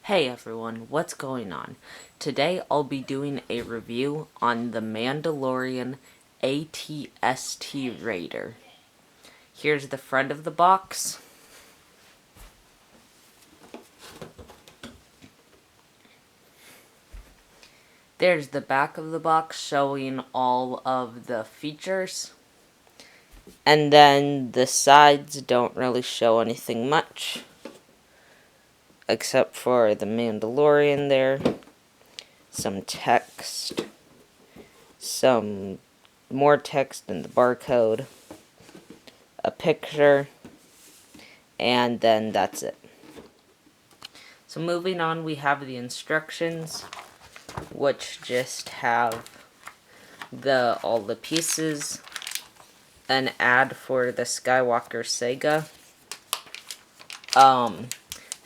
Hey everyone, what's going on? Today I'll be doing a review on the Mandalorian At-St Raider. Here's the front of the box. There's the back of the box showing all of the features. And then the sides don't really show anything much, except for the Mandalorian there, some text, some more text in the barcode, a picture, and then that's it. So moving on, we have the instructions, which just have all the pieces, an ad for the Skywalker Saga,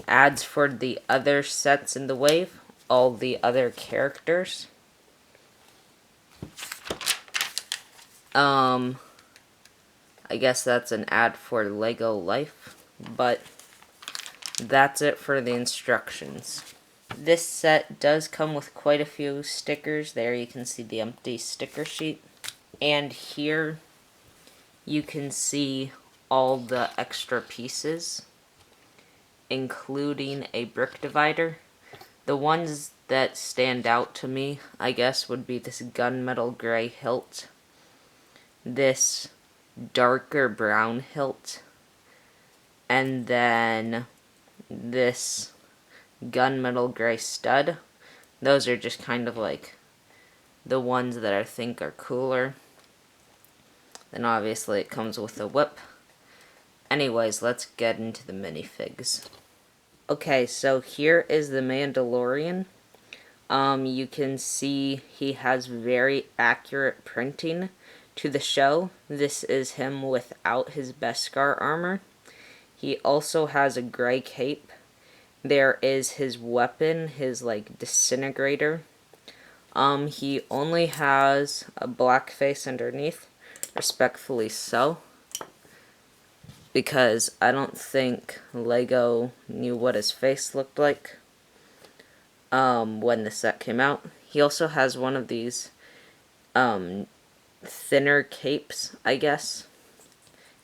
ads for the other sets in the wave, all the other characters, I guess that's an ad for Lego Life, but that's it for the instructions. This set does come with quite a few stickers. There you can see the empty sticker sheet. And here you can see all the extra pieces, including a brick divider. The ones that stand out to me, I guess, would be this gunmetal gray hilt, this darker brown hilt, and then this gunmetal gray stud. Those are just kind of like the ones that I think are cooler. Then obviously it comes with a whip. Anyways, let's get into the minifigs. Okay, so here is the Mandalorian. You can see he has very accurate printing to the show. This is him without his Beskar armor. He also has a gray cape. There is his weapon, his disintegrator. He only has a black face underneath, respectfully so, because I don't think Lego knew what his face looked like when the set came out. He also has one of these thinner capes, I guess.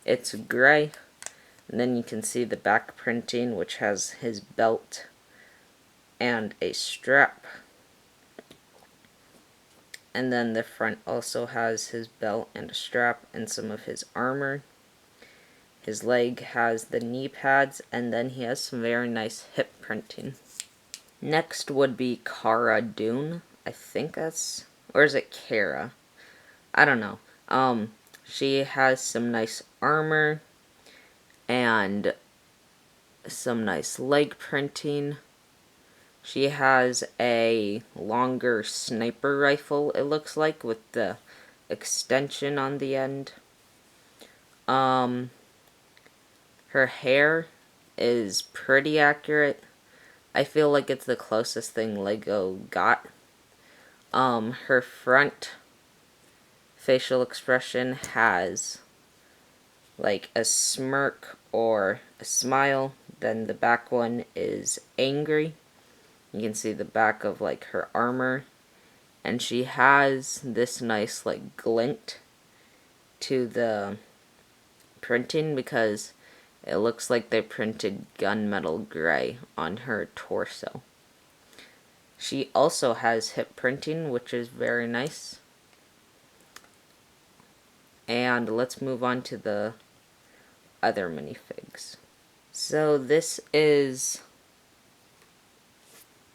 It's gray. And then you can see the back printing, which has his belt and a strap. And then the front also has his belt and a strap and some of his armor. His leg has the knee pads, and then he has some very nice hip printing. Next would be Cara Dune. I think that's... or is it Kara? I don't know. She has some nice armor and some nice leg printing. She has a longer sniper rifle, it looks like, with the extension on the end. Her hair is pretty accurate. I feel like it's the closest thing Lego got. Her front facial expression has like a smirk or a smile. Then the back one is angry. You can see the back of her armor, and she has this nice glint to the printing because it looks like they printed gunmetal gray on her torso. She also has hip printing, which is very nice. And let's move on to the other minifigs. So this is...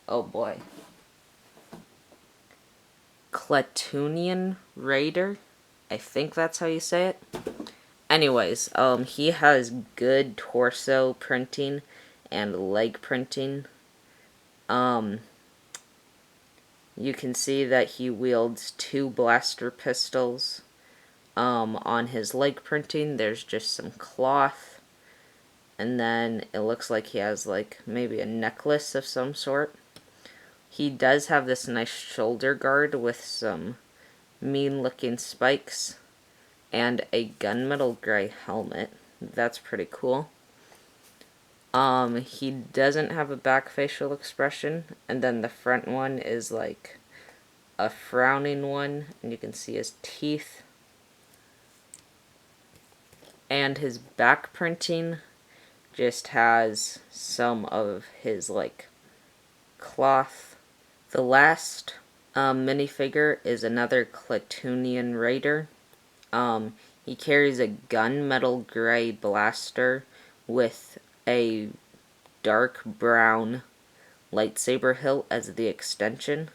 oh boy. Klatooinian Raider. I think that's how you say it. Anyways, he has good torso printing and leg printing. You can see that he wields 2 blaster pistols. On his leg printing, there's just some cloth. And then it looks like he has maybe a necklace of some sort. He does have this nice shoulder guard with some mean-looking spikes and a gunmetal gray helmet. That's pretty cool. He doesn't have a back facial expression, and then the front one is like a frowning one, and you can see his teeth. And his back printing just has some of his like cloth. The last minifigure is another Clatoonian Raider. He carries a gunmetal gray blaster with a dark brown lightsaber hilt as the extension.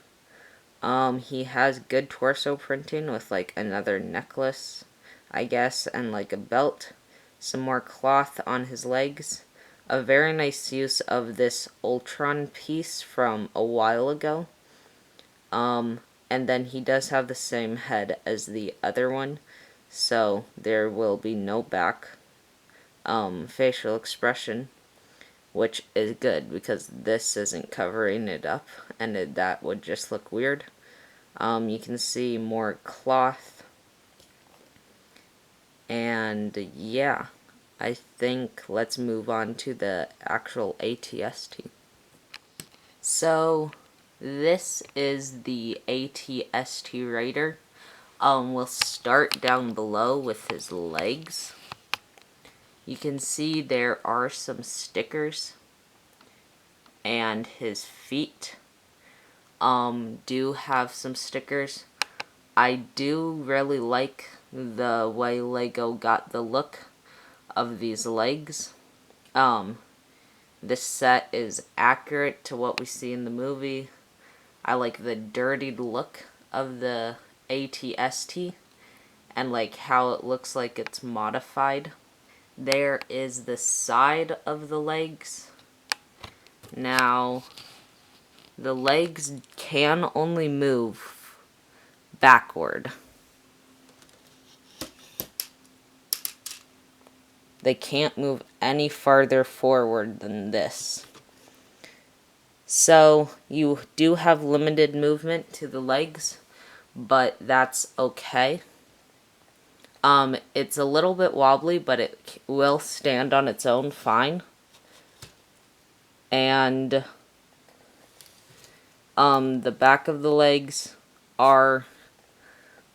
He has good torso printing with like another necklace, I guess, and like a belt. Some more cloth on his legs. A very nice use of this Ultron piece from a while ago. And then he does have the same head as the other one, so there will be no back facial expression, which is good because this isn't covering it up, and that would just look weird. You can see more cloth, and yeah, I think let's move on to the actual ATST. So this is the ATST Raider. We'll start down below with his legs. You can see there are some stickers, and his feet do have some stickers. I do really like the way Lego got the look of these legs. This set is accurate to what we see in the movie. I like the dirtied look of the ATST and like how it looks like it's modified. There is the side of the legs. Now, the legs can only move backward. They can't move any farther forward than this. So, you do have limited movement to the legs, but that's okay. It's a little bit wobbly, but it will stand on its own fine. And the back of the legs are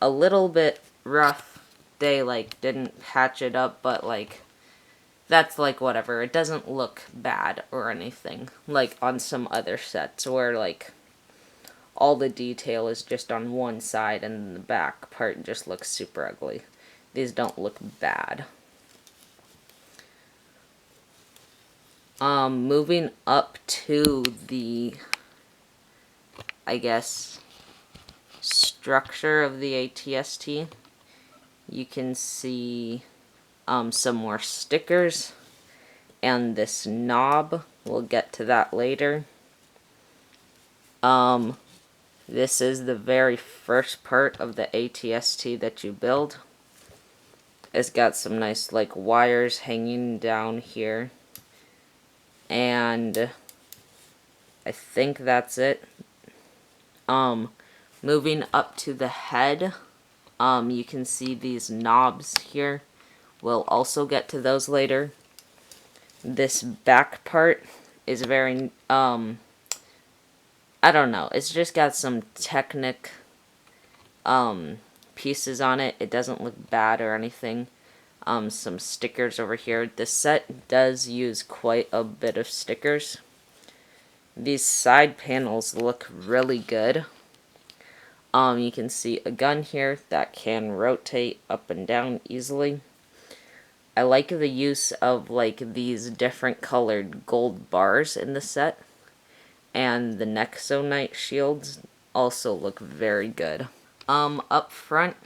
a little bit rough. They like didn't patch it up, but like that's like whatever. It doesn't look bad or anything like on some other sets where like all the detail is just on one side and the back part just looks super ugly. These don't look bad. Moving up to the, I guess, structure of the ATST, you can see some more stickers and this knob. We'll get to that later. This is the very first part of the ATST that you build. It's got some nice like wires hanging down here. And I think that's it. Moving up to the head, you can see these knobs here. We'll also get to those later. This back part is very, I don't know. It's just got some Technic pieces on it. It doesn't look bad or anything. Some stickers over here. This set does use quite a bit of stickers. These side panels look really good. You can see a gun here that can rotate up and down easily. I like the use of like these different colored gold bars in the set. And the Nexonite shields also look very good. Up front,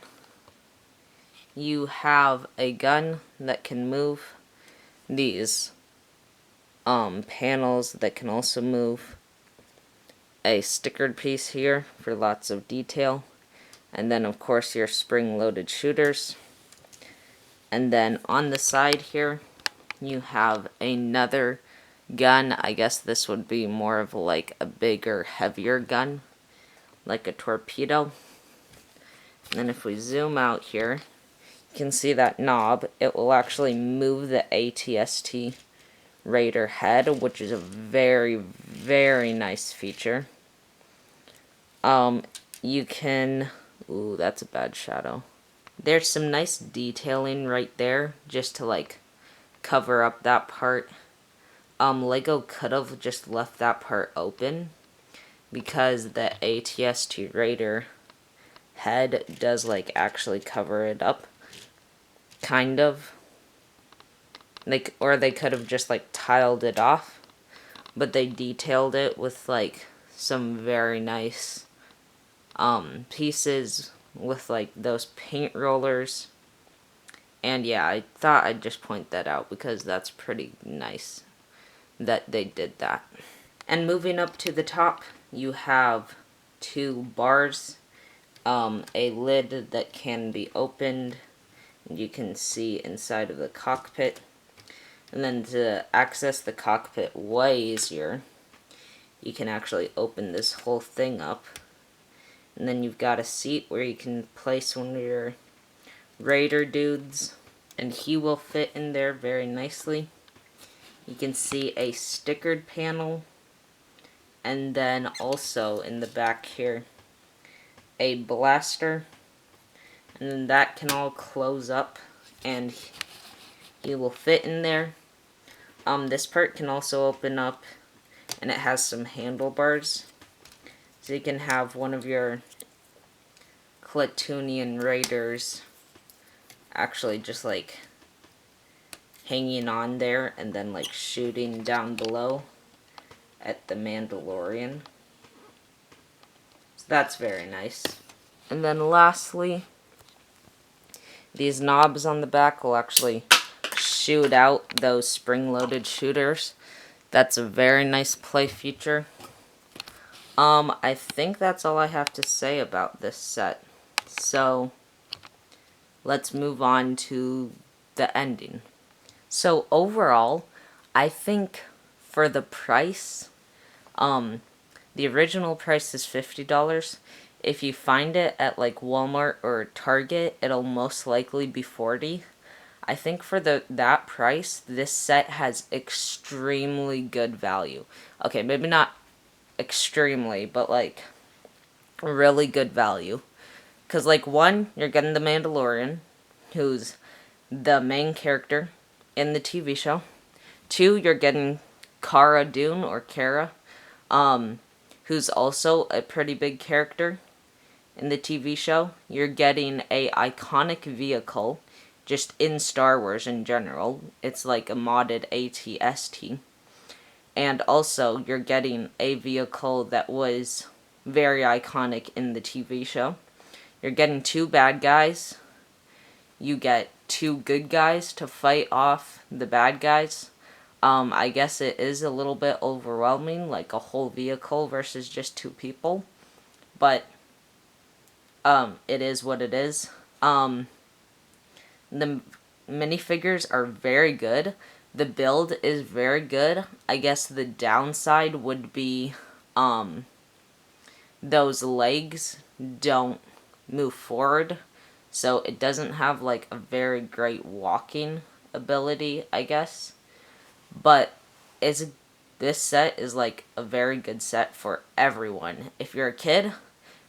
you have a gun that can move. These panels that can also move. A stickered piece here for lots of detail. And then of course your spring-loaded shooters. And then on the side here, you have another gun. I guess this would be more of like a bigger, heavier gun. Like a torpedo. And then if we zoom out here, you can see that knob. It will actually move the ATST Raider head, which is a very, very nice feature. You can... Ooh, that's a bad shadow. There's some nice detailing right there, just to, like, cover up that part. Lego could have just left that part open, because the At-St Raider head does, like, actually cover it up. Kind of. Like, or they could have just, like, tiled it off, but they detailed it with, like, some very nice pieces with, like, those paint rollers. And yeah, I thought I'd just point that out because that's pretty nice that they did that. And moving up to the top, you have 2 bars, a lid that can be opened. You can see inside of the cockpit. And then to access the cockpit way easier, you can actually open this whole thing up. And then you've got a seat where you can place one of your Raider dudes, and he will fit in there very nicely. You can see a stickered panel, and then also in the back here, a blaster, and then that can all close up, and he will fit in there. This part can also open up, and it has some handlebars, so you can have one of your Klatooinian Raiders actually just, like, hanging on there and then, like, shooting down below at the Mandalorian. So that's very nice. And then lastly, these knobs on the back will actually shoot out those spring-loaded shooters. That's a very nice play feature. I think that's all I have to say about this set. So, let's move on to the ending. So, overall, I think for the price, the original price is $50. If you find it at, like, Walmart or Target, it'll most likely be $40. I think for that price, this set has extremely good value. Okay, maybe not extremely, but, like, really good value. Because, like, one, you're getting the Mandalorian, who's the main character in the TV show. 2, you're getting Cara Dune, or Cara, who's also a pretty big character in the TV show. You're getting a iconic vehicle, just in Star Wars in general. It's like a modded AT-ST. And also, you're getting a vehicle that was very iconic in the TV show. You're getting 2 bad guys. You get 2 good guys to fight off the bad guys. I guess it is a little bit overwhelming, like a whole vehicle versus just 2 people. But, it is what it is. The minifigures are very good. The build is very good. I guess the downside would be, those legs don't move forward. So it doesn't have, like, a very great walking ability, I guess. But this set is, like, a very good set for everyone. If you're a kid,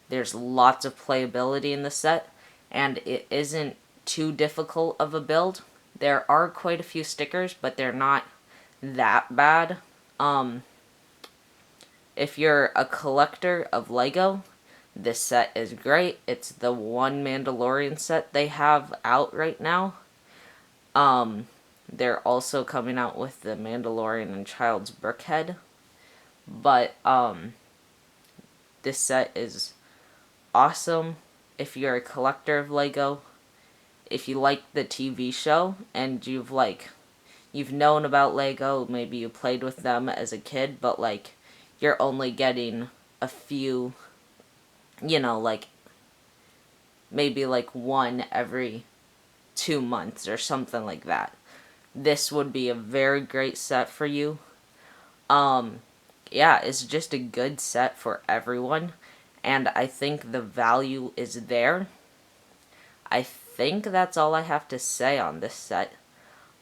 there's lots of playability in the set, and it isn't too difficult of a build. There are quite a few stickers, but they're not that bad. If you're a collector of Lego, this set is great. It's the one Mandalorian set they have out right now. They're also coming out with the Mandalorian and Child's Brookhead. But, this set is awesome if you're a collector of Lego. If you like the TV show and you've known about Lego, maybe you played with them as a kid, but, like, you're only getting a few, like, maybe, like, one every 2 months or something like that. This would be a very great set for you. Yeah, it's just a good set for everyone, and I think the value is there. I think that's all I have to say on this set.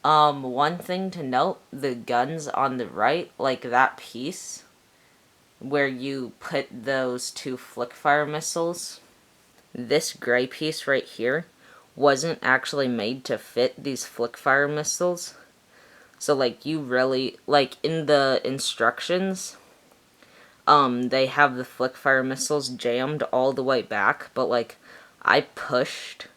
One thing to note, the guns on the right, like that piece where you put those two flickfire missiles, this gray piece right here wasn't actually made to fit these flickfire missiles. So, like, you really, like, in the instructions, they have the flickfire missiles jammed all the way back, but, like, I pushed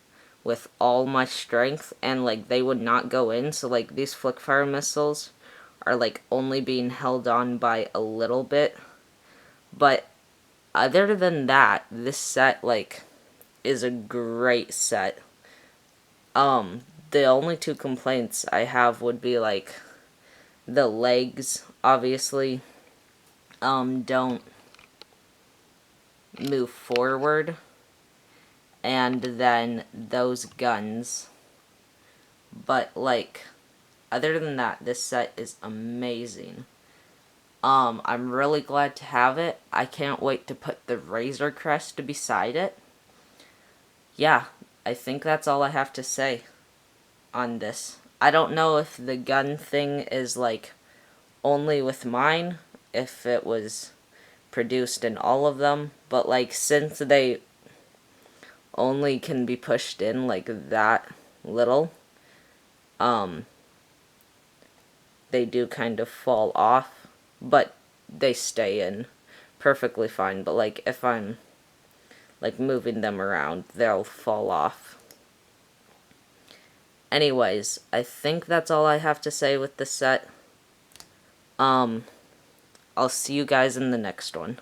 with all my strength, and, like, they would not go in, so, like, these flickfire missiles are, like, only being held on by a little bit. But other than that, this set, like, is a great set. The only two complaints I have would be, like, the legs, obviously, don't move forward, and then those guns. But, like, other than that, this set is amazing. I'm really glad to have it. I can't wait to put the Razor Crest beside it. Yeah, I think that's all I have to say on this. I don't know if the gun thing is, like, only with mine, if it was produced in all of them, but, like, since they only can be pushed in, like, that little, they do kind of fall off, but they stay in perfectly fine. But, like, if I'm, like, moving them around, they'll fall off. Anyways, I think that's all I have to say with the set. I'll see you guys in the next one.